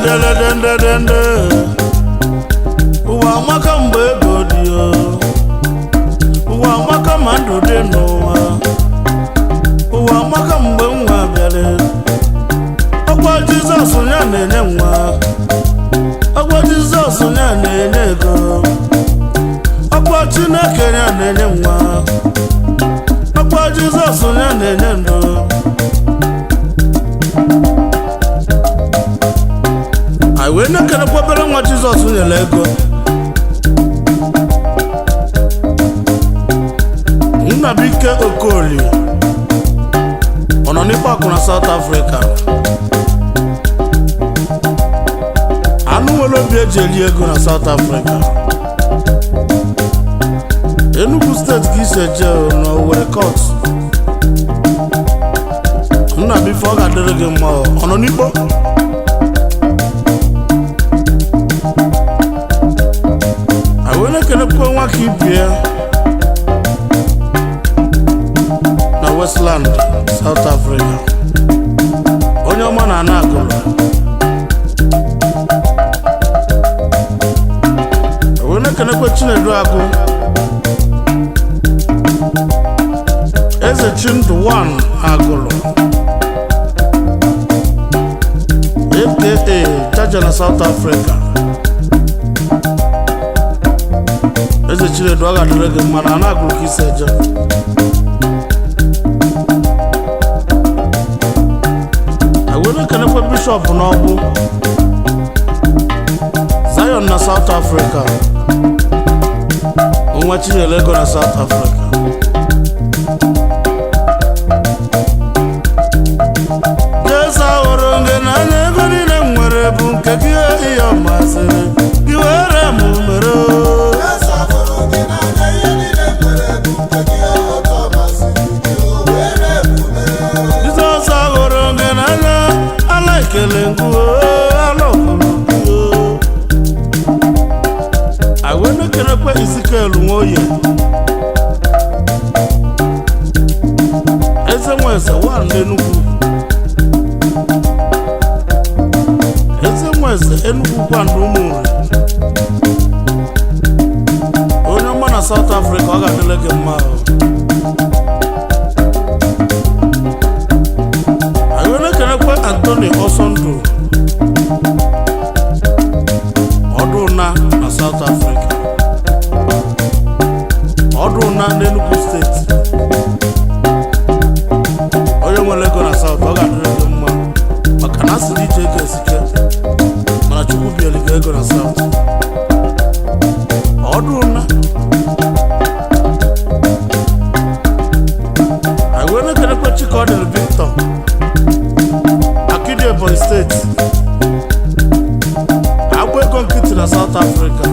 dende ụwa maka mgbe ego dị ụwa maka ma ndụ dị n'ụwa ụwa maka mgbe nwa bịara ọkwa Jizọs ya na-enye nwa ọkwa Jizọs ya na-enye ego ọkwa Chineke ya na-enye nwa ọkwa Jizọs ya na-enye ndụ anyị wee na-ekelekwa obere nwa Jizọs nyere ego Nnabike Okoli ọ nọ n'ikpe akụ na South Africa anụ nwere obi eji eri ego na South Africa Enugu steeti ka isi eje na Owerri Court Nnabife ọ ga-adịrị gị mma ọ nọ n'ikpe anyị na-ekelekwa nwa ka ibie na Westland South Africa onye ọma na ana agụrụ anyị na-ekelekwa Chinedu Agụ Eze Chindu 1 agụrụ aka Jaja na South Africa Eze Chinedu ọ ga-adịrị gị mma na ana agụrụ ka isi eje anyị na-ekelekwa Bishọp n'Ọgbụ Zion na South Africa nwa Chinyere ego na South Africa Jesu ahụrụ gị n'anya ego niile m nwere bụ nke gị ihe ọ masịrị gị were m mere Jizọs ahụrụ gị n'anya ala ekele ngwuo ala ọfụrụ anyị wee na-ekelekwa Ezekiel Nwoye Eze Nweze 1 n'Enugu Eze Nweze Enugu Kwandụ Ụmụnri onye ọma na South Africa ọ ga-adịrị gị mma anyị wee na-ekelekwa Anthony Osondu Ọdụna na South Africa Ọdụna n'Enugu steeti onye nwere ego na South ọ ga-adịrị gị mma maka na asịrị ije ego esike mana Chukwu bieli gị ego na South Ọdụna anyị wee na-ekelekwa Chikodịl Victor Akidi Ebonyi steeti agba ego nkịtị na South Africa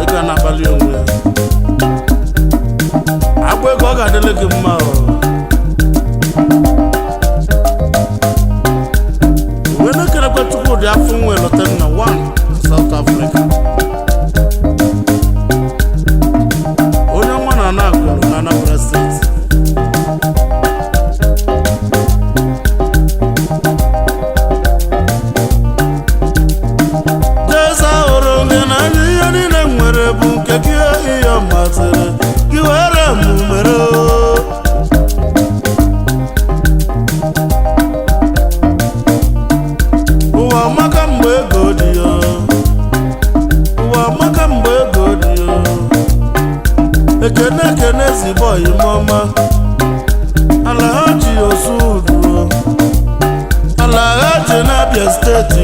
ego na-akpali onwe agba ego ọ ga-adịrị gị mma wee na-ekelekwa Chukwudị afọ nwe Lotenna 1 na South Africa onye ọma na ana agụrụ na Anambra steeti Jesu ahụrụ gị n'anya ihe niile m nwere bụ nke gị ihe ọ masịrị gị were m mere ụwa maka mgbe ego dị ụwa maka mgbe ego dị ekene ekene ezigbo ọyịmọma Alhaji Osudu Alhaji na Abia steeti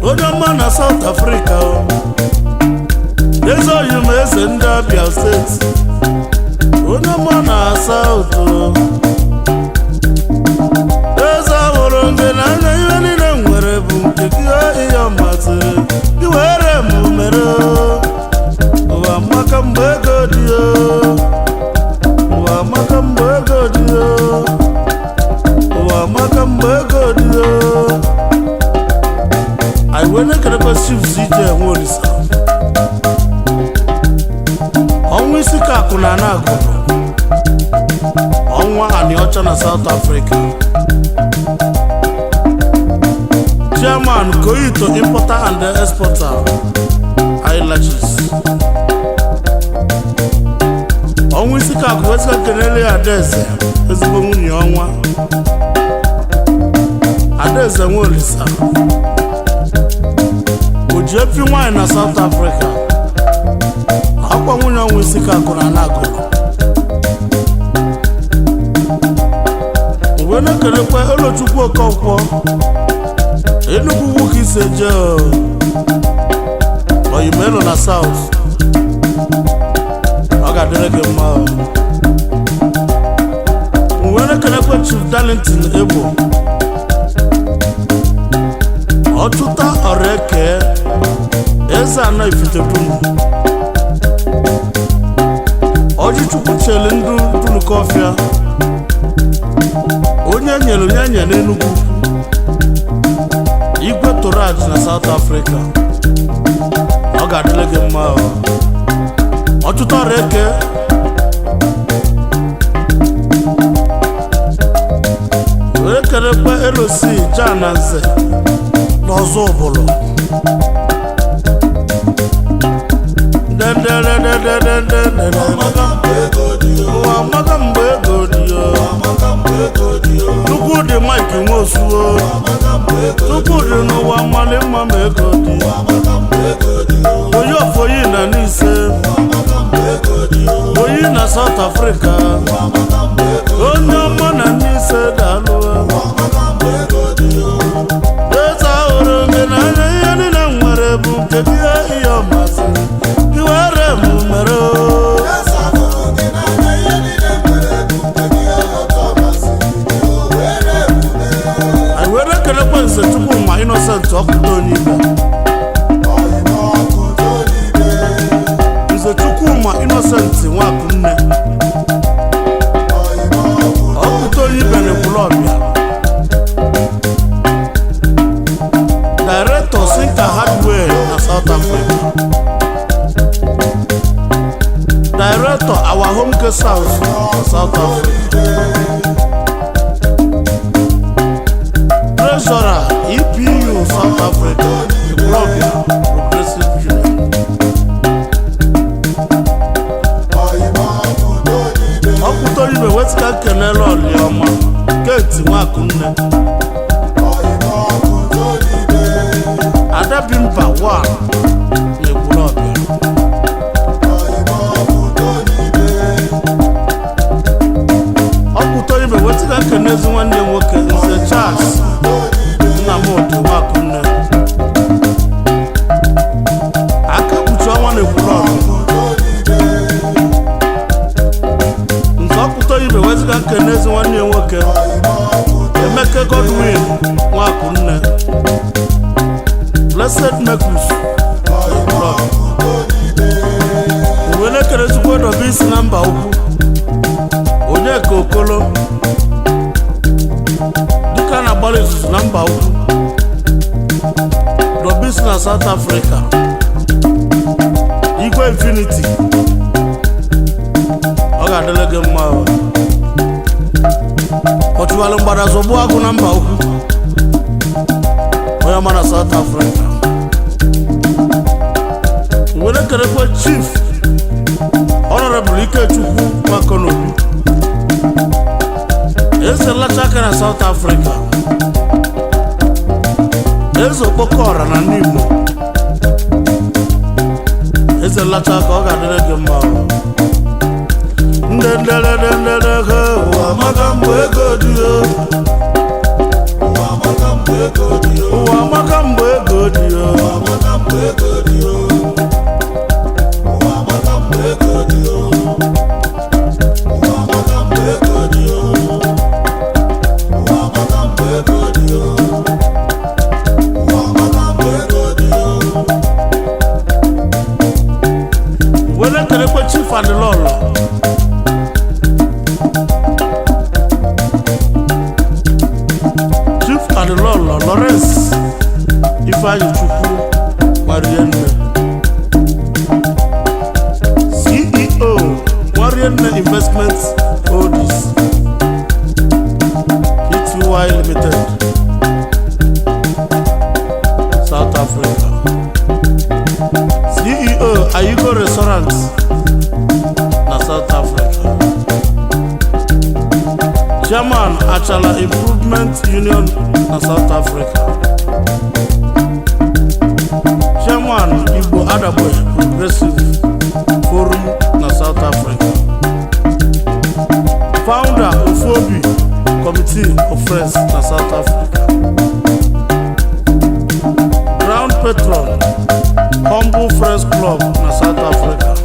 onye ọma na South Africa eze oyim eze ndị Abia steeti onye ọma na South eze ahụrụ gị n'anya ihe niile m nwere bụ nke gị ihe ọ masịrị gị were m mere ụwa maka mgbe ego dị ụwa maka mgbe ego dị ụwa maka mgbe ego dị anyị wee na-ekelekwa Chiefs ije enwe Olisa ọnwa isi ka akụ na ana agụrụ ọnwa Anịọcha na South Africa Chairman Koito Importer and Exporter Eyelashes ọnwa isi ka akụ wesịka kenele Adaeze ezigbo nwunye ọnwa Adaeze Nwaolisa oji efi nwanyị na South Africa akwa nwunye ọnwa isi ka akụ na Anagolo mgbe na-ekelekwa Elochukwu Okonkwo Enugu nwoke isi eje Oyimelo na South ọ ga-adịrị gị mma mgbe na-ekelekwa Chief Darlington Ebo Ọchụta Ọraeke Eze Anọ Ifitedunu Ọjịchukwu Chele Ndụ Dunukọfịa onye nyere onye n'Enugu Igwe Toraj na South Africa ọ ga-adịrị gị mma Ọchụta Ọraeke wee kelekwa LOC Jananze n'ọzọ ụbụlụ ụwa maka mgbe ego dị Chukwu dị Mike Nwosuo Chukwu dị n'ụwa mmalị mma ma ego dị oyi ofoyi na n'ise oyi na South Africa onye ọma na n'ise daalụ eze ahụrụ gị n'anya ihe niile nwere bụ nke gị ihe ọmasị gị were m mere anyị were kelekwa Nze Chukwuma Innocent Ọkụta Onyibe Nze Chukwuma Innocent Nwakunne Ọkụta Onyibe n'Ekwulọbịa Director Sinka Hardware na South Africa Director Our Home Care South na South Africa Treasurer EPU South Africa Ekwulọbịa Progressive Union Ọkụta Onyibe wesịka kenele Ọlịọma Kate Nwakunne Adabimba 1 n'Ekwulọbịa Ọkụta Onyibe wesịka kenezi nwanne nwoke Nze Charles Nnamdi Nwakunne aka kpuchi ọnwa n'Ekwulọbịa Nze Ọkụta Onyibe wesịka kenezi nwanne nwoke Emeka Godwin Nwakunne Blessed Mekus uwe na-ekere Chukwu Edobe isi na mba ukwu Onyeka Okolo dịka na-agbalị izuzu na mba ukwu Dobe isi na South Africa Igwe Infinity ọ ga-adịrị gị mma ọchụghalị mgbada zọgbu agụ na mba ukwu onye ọma na South Africa were kerekwa Chief Honorable Ikechukwu Nwakonobi Eze nlacha aka na South Africa Eze Okpokọra na Nimo Eze nlacha aka ọ ga-adịrị gị mma ndendere ụwa maka mgbe ego dị ụwa maka mgbe ego dị ụwa maka mgbe ego dị ụwa maka mgbe ego dị ụwa maka mgbe ego dị ụwa maka mgbe ego dị ụwa maka mgbe ego dị ụwa maka mgbe ego dị wele kerekwe Chief Adilolo Chief Adilolo Lawrence Ifeanyi Chukwu Marienne CEO Marienne Investments Holdings Pty Limited Chairman Achala Improvement Union na South Africa. Chairman Igbo Adabwe Progressive Forum na South Africa. Founder Ofobi Committee of Friends na South Africa. Ground Patron Humble Friends Club na South Africa.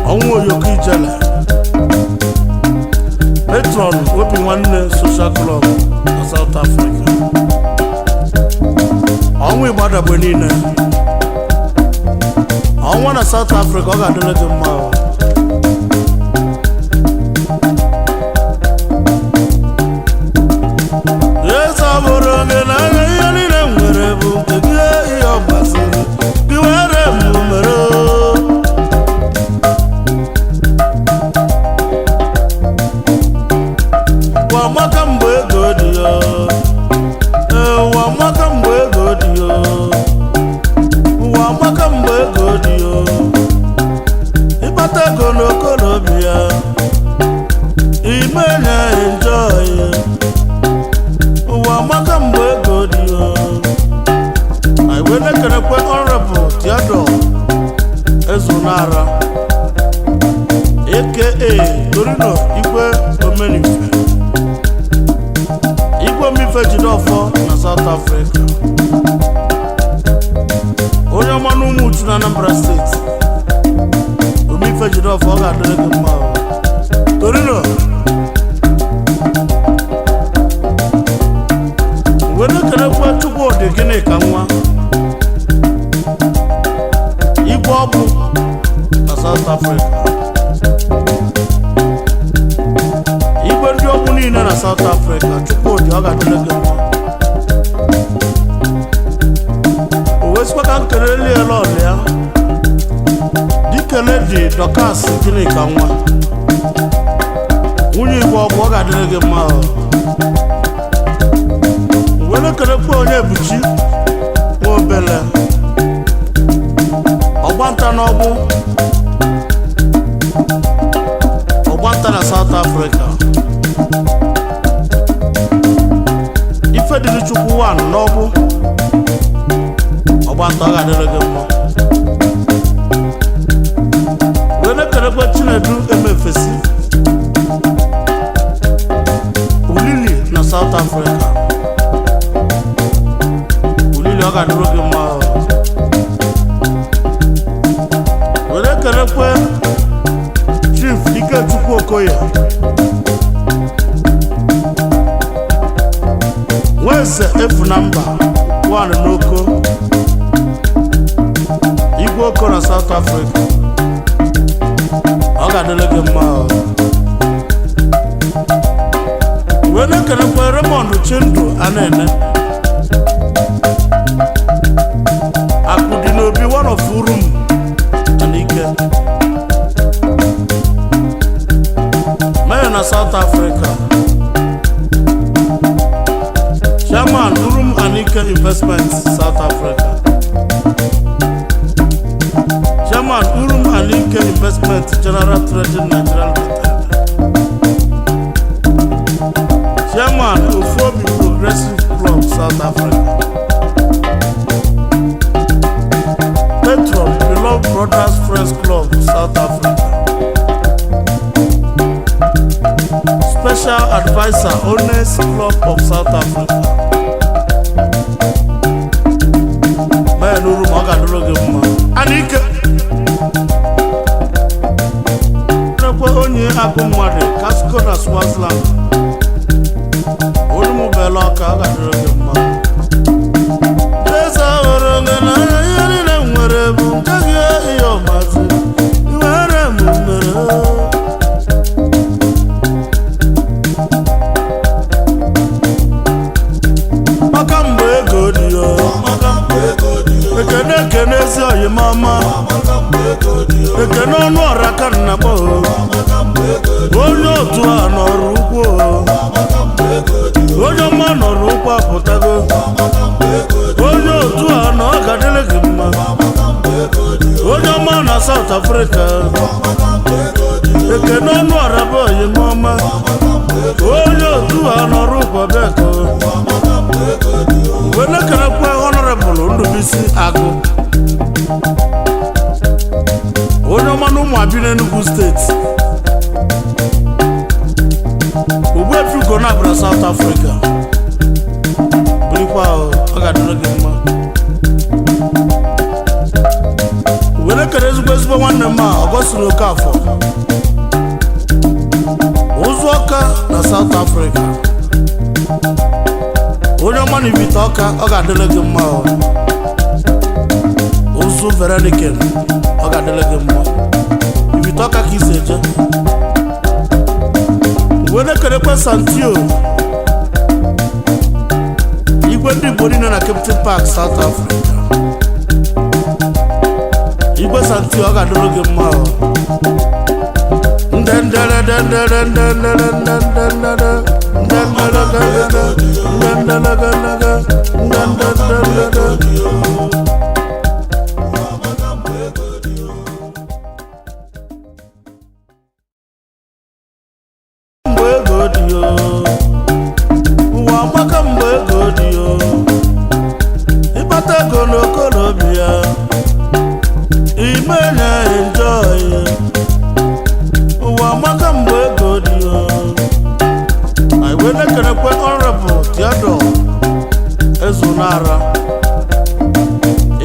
Onwo Yoki Jele Patron Wepi Nwanne Social Club na South Africa. Onwo Igbo Adabwe niile onwa na South Africa ọ ga-adịrị gị mma. aka Torino Igwe Omenife Igwe Omife Jidofo na South Africa. Onye ọma n'ụmụ uchu na Anambra State Omife Jidofo ọ ga-adịrị gị mma. Torino were kelekwa Chukwudị gịnị ka nwa Igwe ọbụ na South Africa. Igwe ndị ọbụ niile na South Africa Chukwudị ọ ga-adịrị gị mma. O wesikwa ka nkelele ele ọlụ ya dikele dị Dorcas gịnị ka nwa nwunye Igwe ọbụ ọ ga-adịrị gị mma. Wele kelekwa onye ebuchi nwa obele ọgbanta n'ọgbụ ọgbanta na South Africa. Ifedili Chukwu 1 n'ọgbụ ọgbanta ọ ga-adịrị gị mma. Wele kelekwa Chinedu Emefesi Ulili na South Africa. Ọ ga-adịrị gị mma. Were kelekwe Chief Ikechukwu Okoye Nweze efu na mba 1 n'Oko Igwe Oko na South Africa. Ọ ga-adịrị gị mma. Were kelekwe Raymond Chindu Anene Akudinobi one of Urum Anike Mayor na South Africa. Chairman Urum Anike Investments South Africa. Chairman Urum Anike Investments General Trading Nigeria Limited. Chairman Ofobi Progressive Club South Africa. Patron Beloved Brothers Friends Club South Africa. Special Advisor Honest Club of South Africa. Man, uru ma ọ ga-adịrị gị mma. Anike nekwe onye agụ mmadụ Casco na Swaziland. Olu mụ bela ọka ọ ga-adịrị gị mma. Mama ekene ọnụ ọra ka nna kpọ onye otu a nọrọ ukwu onye ọma nọrọ ukwu apụtago onye otu a nọ ọ ga-adịrị gị mma onye ọma na South Africa ekene ọnụ ọra bụ onye ọma na South Africa birikwa ọ ga-adịrị gị mma. Were kere ezigbo nwanne m a Ọgọstine Okafọ ụzụ ọka na South Africa. Onye ọma na Ibite Ọka ọ ga-adịrị gị mma. Ụzụ Veronique ọ ga-adịrị gị mma. Ibite Ọka ka isi eje. Were kerekwe Santio igwe ndị Igbo niile na Captain Park South Africa. Igwe Santio ọ ga-adịrị gị mma.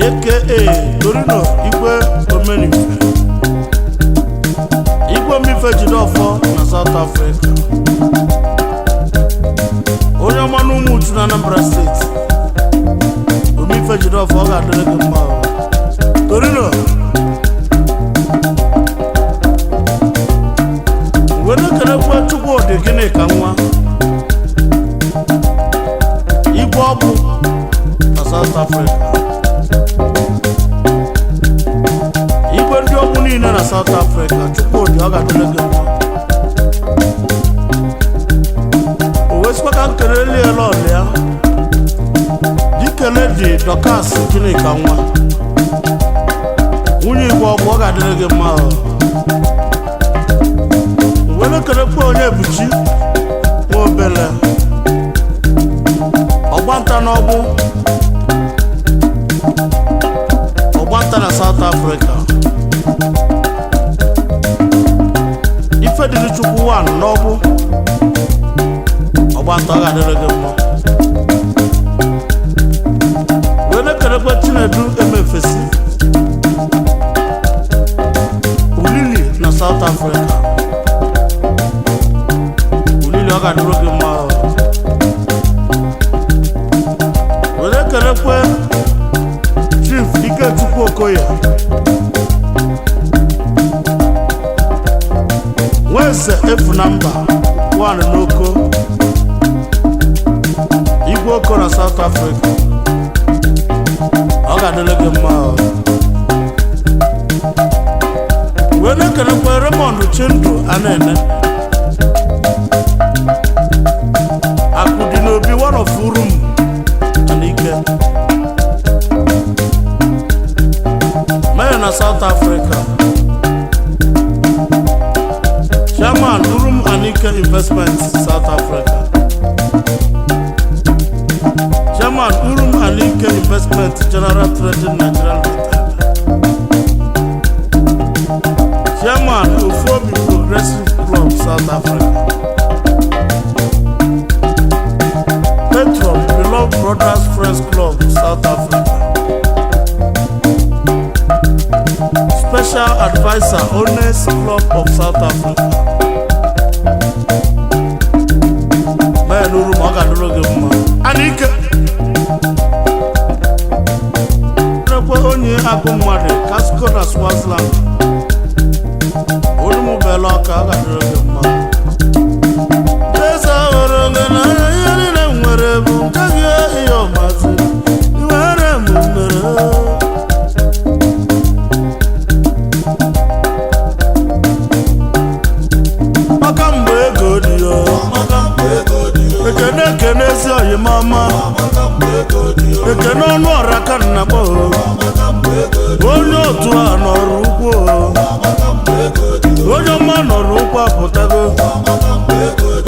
Torino Igwe Omenife Igwe Mife Jidofọ na South Africa. Onye ọma n'ụmụ uchu na Anambra Steeti Omife Jidofọ ọ ga-adịrị gị mma. Torino were kerekwe Chukwudị gịnị ka nwa Igwe ọbụ na South Africa. Igwe ndị ọbụ niile na South Africa Chukwudị ọ ga-adịrị gị mma. O wesikwa ka nkelele ya lọlị ya dikele dị Dorcas gịnị ka nwa nwunye Igwe ọbụ ọ ga-adịrị gị mma. Were kerekwe onye Ebuchi nwa obele ọgbanta n'ọgbụ ọgbanta na South Africa. Ifedili Chukwu wan n'ọgbụ ọgbanta ọ ga-adịrị gị mma. Were kerekwe Chinedu Emefesi Ulili na South Africa. Ulili ọ ga-adịrị gị mma. Were kerekwe Chief Ikechukwu Okoye Nweze Efunamba wan n'Oko Igwe Oko na South Africa. Ọ ga-adịrị gị mma. Were kerekwe Raymond Chindu Anene Akụdị n'Obi one of Urum Anike Mayor na South Africa. Chairman Urum Anike Investments South Africa. Chairman Urum Anike Investments General Trading Nigeria Limited. Chairman Ofobi Progressive Club South Africa. Patron Beloved Brothers Friends Club South Africa. Special Advisor Honest Club of South Africa. Man Urum ọ ga-adịrị gị mma. Anike kerekwe onye akụ mmadụ Casco na Swaziland. Olu m bela ọka ọ ga-adịrị gị mma. Eze hụrụ gị n'anya ihe niile nwere bụ nke gị ihe ọmasị nwere m mere. Maka mgbe ego dị yo ekene ezi oyi mama ekene ọnụ ọra ka nna kpọ onye otu a nọrọ ukwu onye ọma nọrọ ukwu apụtago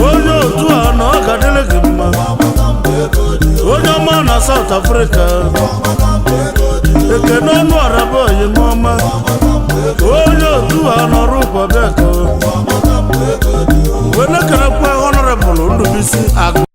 onye otu a na ọ ga-adịrị gị mma. Onye ọma na South Africa ekene ọnụ ọra bụ oyi mama onye otu a nọrọ ukwu bịa ka were kerekwe Honorable Ndubi Olubisi agụ